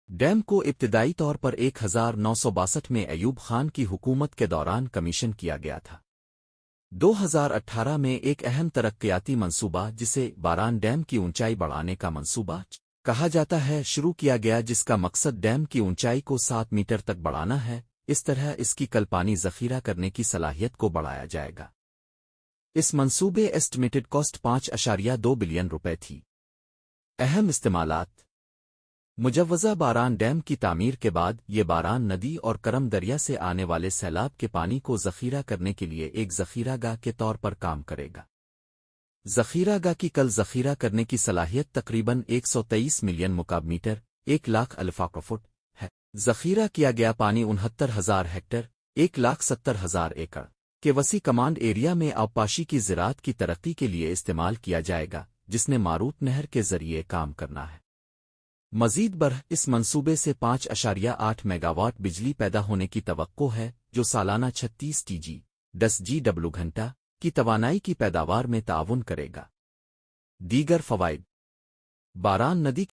Dam کو ابتدائی طور پر 1962 میں ایوب خان کی حکومت کے دوران کمیشن کیا گیا تھا۔ 2018 میں ایک اہم ترقیاتی منصوبہ جسے باران ڈیم کی اونچائی بڑھانے کا منصوبہ کہا جاتا ہے شروع کیا گیا، جس کا مقصد ڈیم کی اونچائی کو 7 میٹر تک بڑھانا ہے۔ اس طرح اس کی کل پانی ذخیرہ کرنے کی صلاحیت کو بڑھایا جائے گا۔ اس منصوبے ایسٹیمیٹڈ کاسٹ 5.2 بلین روپے تھی۔ اہم استعمالات: مجوزہ باران ڈیم کی تعمیر کے بعد یہ باران ندی اور کرم دریا سے آنے والے سیلاب کے پانی کو ذخیرہ کرنے کے لیے ایک ذخیرہ گاہ کے طور پر کام کرے گا۔ ذخیرہ گاہ کی کل ذخیرہ کرنے کی صلاحیت تقریباً 123 ملین مکعب میٹر 1 لاکھ الفاق فٹ ہے۔ ذخیرہ کیا گیا پانی 69,000 ہیکٹر 1,70,000 ایکڑ کے وسیع کمانڈ ایریا میں آبپاشی کی زراعت کی ترقی کے لیے استعمال کیا جائے گا، جس نے ماروت نہر کے ذریعے کام کرنا ہے۔ مزید برہ اس منصوبے سے 5.8 میگاواٹ بجلی پیدا ہونے کی توقع ہے، جو سالانہ 36 ٹی جی 10 جی ڈبلو گھنٹہ کی توانائی کی پیداوار میں تعاون کرے گا۔ دیگر فوائد: باران ندی